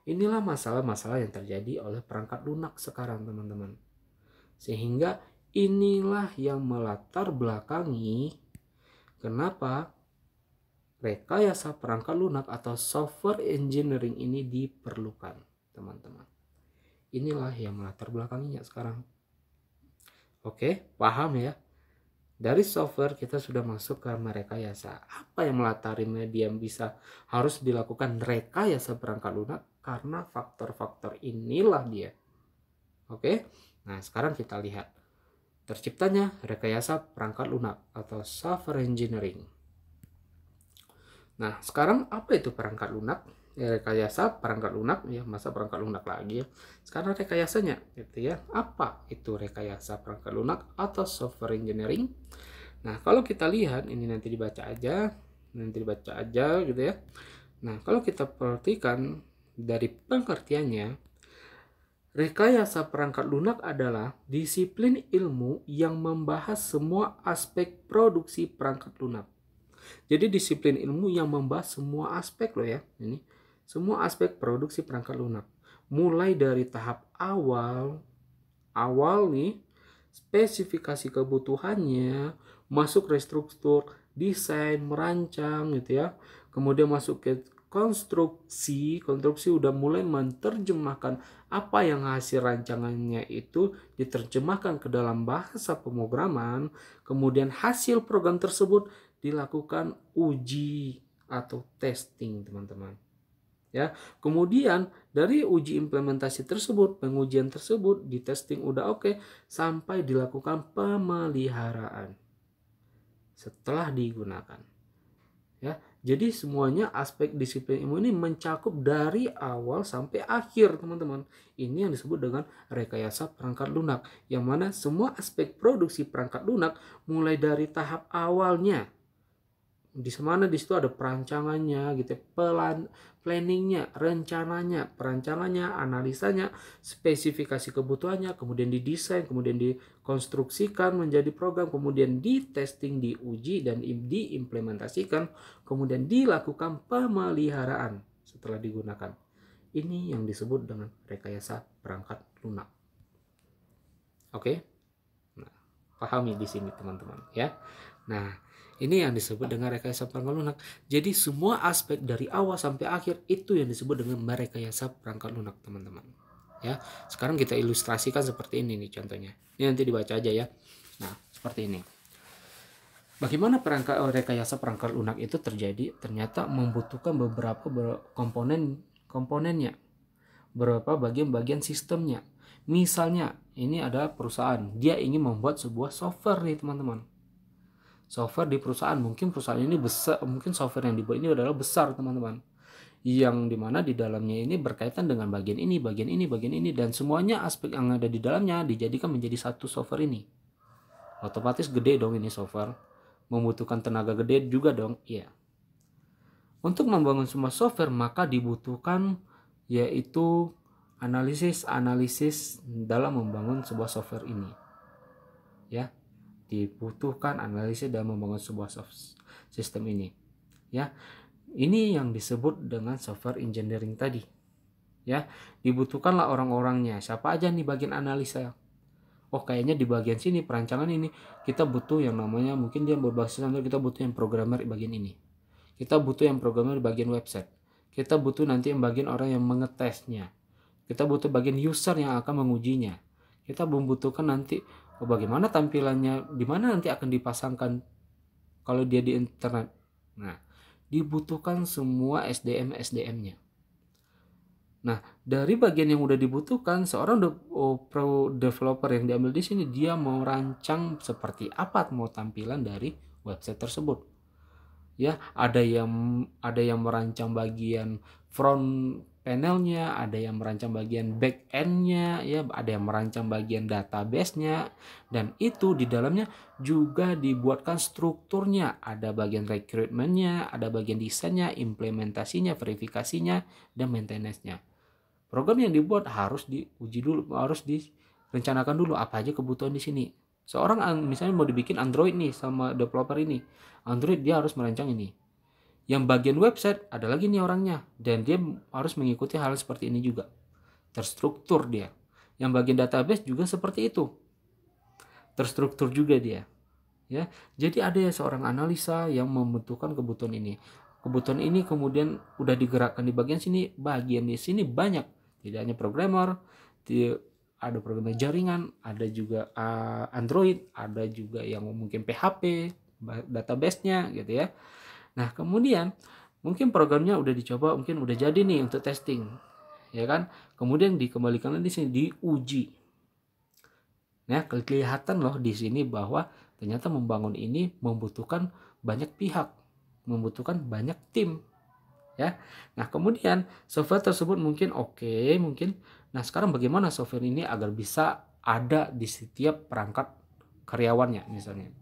Inilah masalah-masalah yang terjadi oleh perangkat lunak sekarang, teman-teman. Sehingga inilah yang melatar belakangi kenapa rekayasa perangkat lunak atau software engineering ini diperlukan, teman-teman. Inilah yang melatar belakanginya sekarang. Oke, paham ya? Dari software kita sudah masuk ke merekayasa. Apa yang melatari media bisa harus dilakukan rekayasa perangkat lunak? Karena faktor-faktor inilah dia. Oke, nah sekarang kita lihat terciptanya rekayasa perangkat lunak atau software engineering. Nah, sekarang apa itu perangkat lunak? Ya, rekayasa perangkat lunak, ya masa perangkat lunak lagi ya. Sekarang rekayasanya gitu ya. Apa itu rekayasa perangkat lunak atau software engineering? Nah, kalau kita lihat ini nanti dibaca aja gitu ya. Nah, kalau kita perhatikan dari pengertiannya, rekayasa perangkat lunak adalah disiplin ilmu yang membahas semua aspek produksi perangkat lunak. Jadi disiplin ilmu yang membahas semua aspek loh ya. Ini semua aspek produksi perangkat lunak. Mulai dari tahap awal nih, spesifikasi kebutuhannya, masuk restruktur, desain, merancang gitu ya. Kemudian masuk ke konstruksi udah mulai menerjemahkan apa yang hasil rancangannya itu diterjemahkan ke dalam bahasa pemrograman. Kemudian hasil program tersebut dilakukan uji atau testing, teman-teman. Ya, kemudian dari uji implementasi tersebut, pengujian tersebut, di testing udah oke, sampai dilakukan pemeliharaan setelah digunakan. Ya, jadi semuanya aspek disiplin ilmu ini mencakup dari awal sampai akhir, teman-teman. Ini yang disebut dengan rekayasa perangkat lunak, yang mana semua aspek produksi perangkat lunak mulai dari tahap awalnya. Di situ ada perancangannya gitu, planningnya, rencananya, perancangannya, analisanya, spesifikasi kebutuhannya, kemudian didesain, kemudian dikonstruksikan menjadi program, kemudian ditesting, diuji dan diimplementasikan, kemudian dilakukan pemeliharaan setelah digunakan. Ini yang disebut dengan rekayasa perangkat lunak. Oke, nah, pahami di sini teman-teman ya. Nah, ini yang disebut dengan rekayasa perangkat lunak. Jadi semua aspek dari awal sampai akhir itu yang disebut dengan merekayasa perangkat lunak, teman-teman. Ya, sekarang kita ilustrasikan seperti ini nih contohnya. Ini nanti dibaca aja ya. Nah, seperti ini. Bagaimana rekayasa perangkat lunak itu terjadi? Ternyata membutuhkan beberapa komponennya, beberapa bagian-bagian sistemnya. Misalnya, ini ada perusahaan, dia ingin membuat sebuah software nih teman-teman. Software di perusahaan, mungkin perusahaan ini besar, mungkin software yang dibuat ini adalah besar teman-teman. Yang dimana di dalamnya ini berkaitan dengan bagian ini, bagian ini, bagian ini, dan semuanya aspek yang ada di dalamnya dijadikan menjadi satu software ini. Otomatis gede dong ini software, membutuhkan tenaga gede juga dong. Iya. Untuk membangun semua software maka dibutuhkan yaitu analisis dalam membangun sebuah software ini. Ya, dibutuhkan analisis dalam membangun sebuah sistem ini. Ya, ini yang disebut dengan software engineering tadi. Ya, dibutuhkanlah orang-orangnya. Siapa aja nih bagian analisa? Oh, kayaknya di bagian sini perancangan ini kita butuh yang namanya, mungkin dia berbasis Android, kita butuh yang programmer di bagian ini. Kita butuh yang programmer di bagian website. Kita butuh nanti yang bagian orang yang mengetesnya. Kita butuh bagian user yang akan mengujinya. Kita membutuhkan nanti bagaimana tampilannya, di mana nanti akan dipasangkan kalau dia di internet. Nah, dibutuhkan semua SDM-nya. Nah, dari bagian yang udah dibutuhkan, seorang pro developer yang diambil di sini, dia mau rancang seperti apa mau tampilan dari website tersebut. Ya, ada yang merancang bagian front panelnya, ada yang merancang bagian back endnya, ya, ada yang merancang bagian database-nya, dan itu di dalamnya juga dibuatkan strukturnya, ada bagian recruitment-nya, ada bagian desainnya, implementasinya, verifikasinya, dan maintenance-nya. Program yang dibuat harus diuji dulu, harus direncanakan dulu apa aja kebutuhan di sini. Seorang misalnya mau dibikin Android nih sama developer ini, Android dia harus merancang ini. Yang bagian website ada lagi nih orangnya, dan dia harus mengikuti hal seperti ini juga. Terstruktur dia. Yang bagian database juga seperti itu. Terstruktur juga dia. Ya, jadi ada ya seorang analisa yang membutuhkan kebutuhan ini. Kebutuhan ini kemudian udah digerakkan di bagian sini, bagian di sini banyak. Tidak hanya programmer, ada programmer jaringan, ada juga Android, ada juga yang mungkin PHP, database-nya gitu ya. Nah, kemudian mungkin programnya udah dicoba, mungkin udah jadi nih untuk testing. Ya kan? Kemudian dikembalikan di sini diuji. Ya, kelihatan loh di sini bahwa ternyata membangun ini membutuhkan banyak pihak, membutuhkan banyak tim. Ya, nah kemudian software tersebut mungkin mungkin. Nah sekarang bagaimana software ini agar bisa ada di setiap perangkat karyawannya misalnya?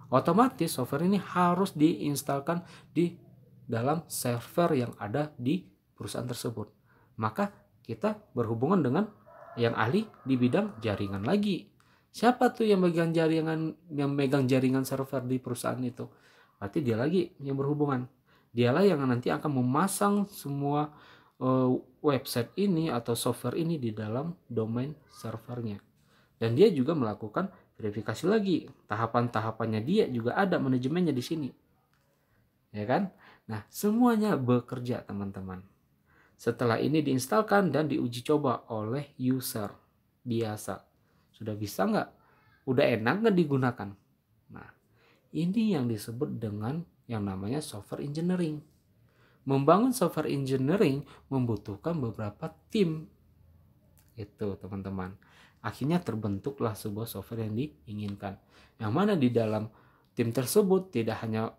Otomatis software ini harus diinstalkan di dalam server yang ada di perusahaan tersebut. Maka kita berhubungan dengan yang ahli di bidang jaringan lagi. Siapa tuh yang megang jaringan server di perusahaan itu? Berarti dia lagi yang berhubungan. Dialah yang nanti akan memasang semua website ini atau software ini di dalam domain servernya. Dan dia juga melakukan verifikasi lagi. Tahapan-tahapannya dia juga ada manajemennya di sini. Ya kan? Nah, semuanya bekerja teman-teman. Setelah ini diinstalkan dan diuji coba oleh user biasa. Sudah bisa nggak? Udah enak nggak digunakan? Nah, ini yang disebut dengan yang namanya software engineering. Membangun software engineering membutuhkan beberapa tim. Itu teman-teman. Akhirnya terbentuklah sebuah software yang diinginkan. Yang mana di dalam tim tersebut tidak hanya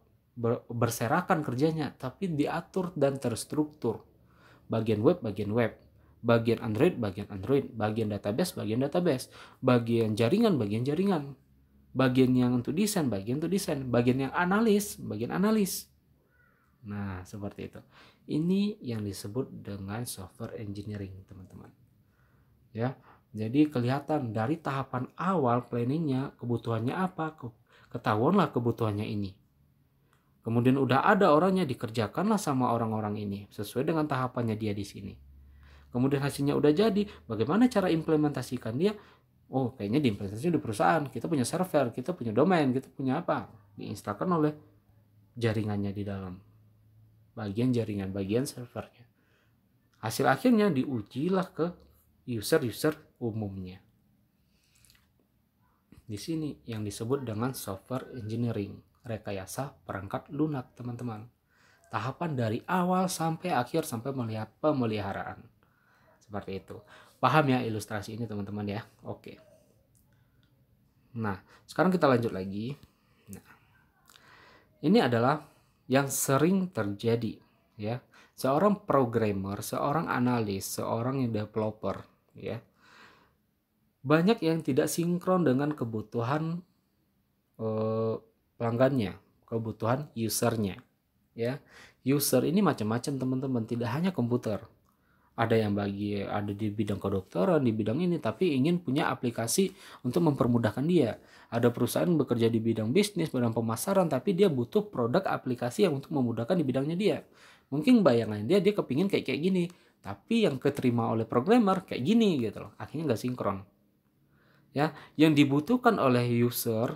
berserakan kerjanya, tapi diatur dan terstruktur. Bagian web, bagian Android, bagian database, bagian jaringan, bagian yang untuk desain, bagian yang analis, bagian analis. Nah, seperti itu. Ini yang disebut dengan software engineering, teman-teman. Ya, jadi kelihatan dari tahapan awal planningnya, kebutuhannya apa, ketahuanlah kebutuhannya ini. Kemudian udah ada orangnya, dikerjakanlah sama orang-orang ini sesuai dengan tahapannya dia di sini. Kemudian hasilnya udah jadi, bagaimana cara implementasikan dia? Oh, kayaknya diimplementasikan di perusahaan. Kita punya server, kita punya domain, kita punya apa? Diinstalkan oleh jaringannya di dalam. Bagian jaringan, bagian servernya. Hasil akhirnya diujilah ke user umumnya. Di sini yang disebut dengan software engineering rekayasa perangkat lunak, teman-teman. Tahapan dari awal sampai akhir sampai melihat pemeliharaan. Seperti itu. Paham ya ilustrasi ini, teman-teman ya? Oke. Nah, sekarang kita lanjut lagi. Nah, ini adalah yang sering terjadi ya. Seorang programmer, seorang analis, seorang yang developer ya. Banyak yang tidak sinkron dengan kebutuhan pelanggannya, kebutuhan usernya ya. User ini macam-macam, teman-teman, tidak hanya komputer. Ada yang ada di bidang kedokteran, di bidang ini, tapi ingin punya aplikasi untuk mempermudahkan dia. Ada perusahaan bekerja di bidang bisnis, bidang pemasaran, tapi dia butuh produk aplikasi yang untuk memudahkan di bidangnya dia. Mungkin bayangan dia kepingin kayak gini, tapi yang keterima oleh programmer kayak gini gitu loh. Akhirnya nggak sinkron. Ya, yang dibutuhkan oleh user,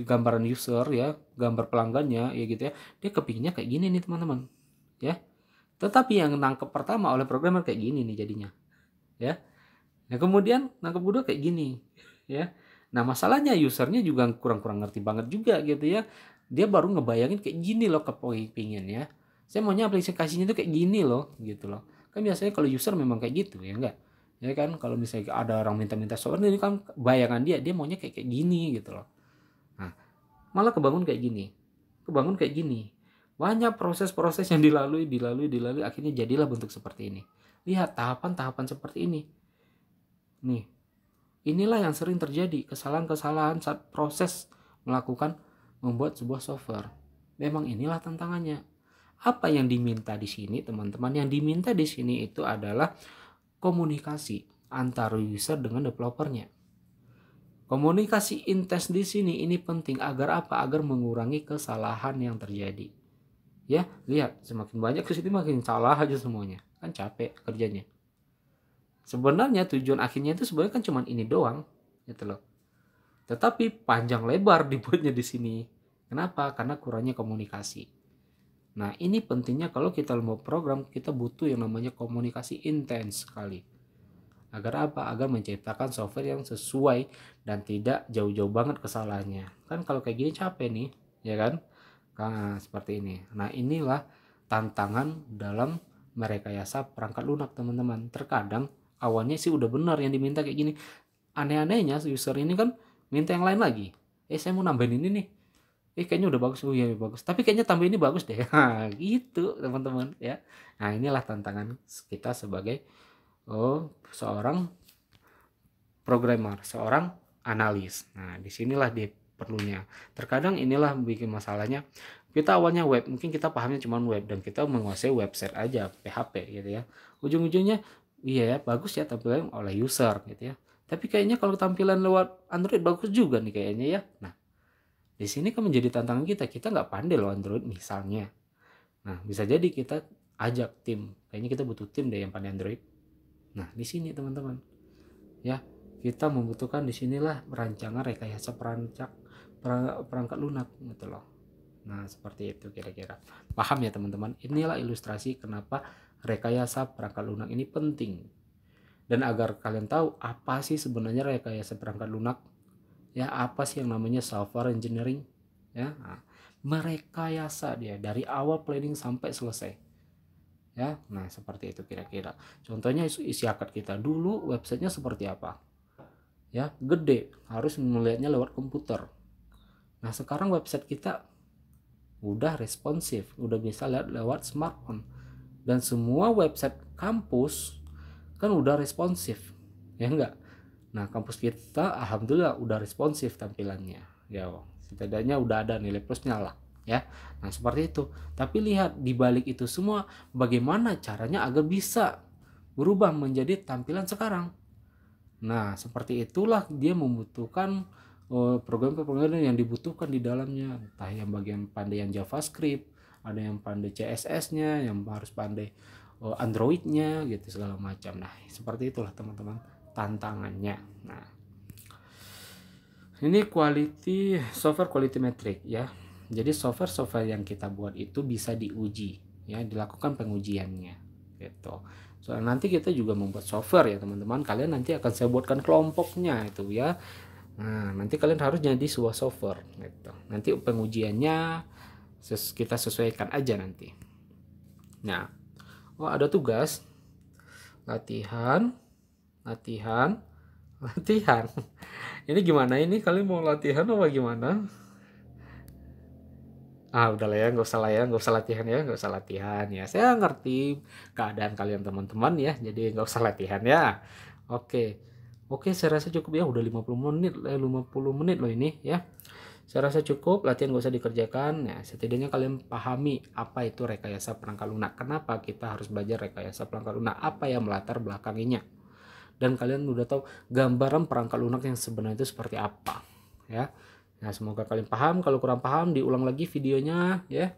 gambaran user ya, gambar pelanggannya ya gitu ya, dia kepinginnya kayak gini nih, teman-teman. Ya. Tetapi yang nangkep pertama oleh programmer kayak gini nih jadinya, ya. Nah kemudian nangkep kedua kayak gini, ya. Nah masalahnya usernya juga kurang ngerti banget juga gitu ya. Dia baru ngebayangin kayak gini loh kepingin ya. Saya maunya aplikasinya itu kayak gini loh, gitu loh. Kan biasanya kalau user memang kayak gitu ya enggak? Ya kan kalau misalnya ada orang minta soal ini kan bayangan dia maunya kayak gini gitu loh. Nah malah kebangun kayak gini, banyak proses-proses yang dilalui akhirnya jadilah bentuk seperti ini. Lihat tahapan-tahapan seperti ini. Nih, inilah yang sering terjadi, kesalahan-kesalahan saat proses membuat sebuah software. Memang inilah tantangannya. Apa yang diminta di sini, teman-teman? Yang diminta di sini itu adalah komunikasi antara user dengan developernya. Komunikasi intens di sini ini penting agar apa? Agar mengurangi kesalahan yang terjadi. Ya, lihat semakin banyak ke situ makin salah aja semuanya. Kan capek kerjanya. Sebenarnya tujuan akhirnya itu sebenarnya kan cuma ini doang, gitu loh. Tetapi panjang lebar dibuatnya di sini. Kenapa? Karena kurangnya komunikasi. Nah, ini pentingnya kalau kita mau program, kita butuh yang namanya komunikasi intens sekali. Agar apa? Agar menciptakan software yang sesuai dan tidak jauh-jauh banget kesalahannya. Kan kalau kayak gini capek nih, ya kan? Nah, seperti ini. Nah, inilah tantangan dalam merekayasa perangkat lunak, teman-teman. Terkadang awalnya sih udah benar yang diminta kayak gini. Aneh-anehnya user ini kan minta yang lain lagi. Saya mau nambahin ini nih. Kayaknya udah bagus. Oh iya bagus. Tapi kayaknya tambah ini bagus deh. Nah, gitu, teman-teman ya. Nah, inilah tantangan kita sebagai seorang programmer, seorang analis. Nah, disinilah dia perlunya. Terkadang inilah bikin masalahnya. Kita awalnya web, mungkin kita pahamnya cuma web dan kita menguasai website aja, PHP gitu ya. Ujung-ujungnya iya ya, bagus ya tampilan oleh user gitu ya. Tapi kayaknya kalau tampilan lewat Android bagus juga nih kayaknya ya. Nah, di sini kan menjadi tantangan kita nggak pandai loh Android misalnya. Nah, bisa jadi kita ajak tim. Kayaknya kita butuh tim deh yang pandai Android. Nah, di sini teman-teman. Ya, kita membutuhkan di sinilah perancangan rekayasa perangkat lunak gitu loh. Nah, seperti itu kira-kira. Paham ya teman-teman? Inilah ilustrasi kenapa rekayasa perangkat lunak ini penting. Dan agar kalian tahu apa sih sebenarnya rekayasa perangkat lunak, ya apa sih yang namanya software engineering, ya. Nah, merekayasa dia dari awal planning sampai selesai. Ya, nah seperti itu kira-kira. Contohnya isi akad kita dulu websitenya seperti apa? Ya, gede, harus melihatnya lewat komputer. Nah, sekarang website kita udah responsif, udah bisa lihat lewat smartphone. Dan semua website kampus kan udah responsif. Ya enggak? Nah, kampus kita alhamdulillah udah responsif tampilannya. Ya, setidaknya udah ada nilai plusnya lah. Ya, nah seperti itu. Tapi lihat di balik itu semua, bagaimana caranya agar bisa berubah menjadi tampilan sekarang. Nah, seperti itulah dia membutuhkan program-program yang dibutuhkan di dalamnya. Entah yang bagian pandai yang JavaScript, ada yang pandai CSS-nya, yang harus pandai Android-nya gitu segala macam. Nah, seperti itulah teman-teman tantangannya. Nah, ini software quality metric ya. Jadi software yang kita buat itu bisa diuji ya, dilakukan pengujiannya gitu. Soalnya nanti kita juga membuat software ya teman-teman. Kalian nanti akan saya buatkan kelompoknya itu ya. Nah, nanti kalian harus jadi sebuah software gitu. Nanti pengujiannya kita sesuaikan aja nanti. Nah, oh ada tugas latihan, latihan, latihan. Ini gimana ini? Kalian mau latihan apa gimana? Ah udah lah ya, nggak usah lah ya, nggak usah latihan ya, nggak usah latihan ya. Saya ngerti keadaan kalian teman-teman ya, jadi nggak usah latihan ya. Oke, oke saya rasa cukup ya, udah 50 menit, 50 menit loh ini ya. Saya rasa cukup, latihan gak usah dikerjakan. Ya, setidaknya kalian pahami apa itu rekayasa perangkat lunak. Kenapa kita harus belajar rekayasa perangkat lunak? Apa yang melatar belakanginya? Dan kalian udah tahu gambaran perangkat lunak yang sebenarnya itu seperti apa, ya. Nah, semoga kalian paham. Kalau kurang paham, diulang lagi videonya, ya.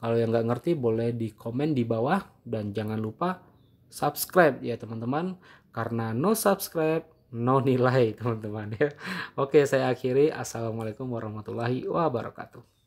Kalau yang nggak ngerti, boleh di komen di bawah dan jangan lupa subscribe ya teman-teman. Karena no subscribe, no nilai teman-teman ya. Oke, saya akhiri. Assalamualaikum warahmatullahi wabarakatuh.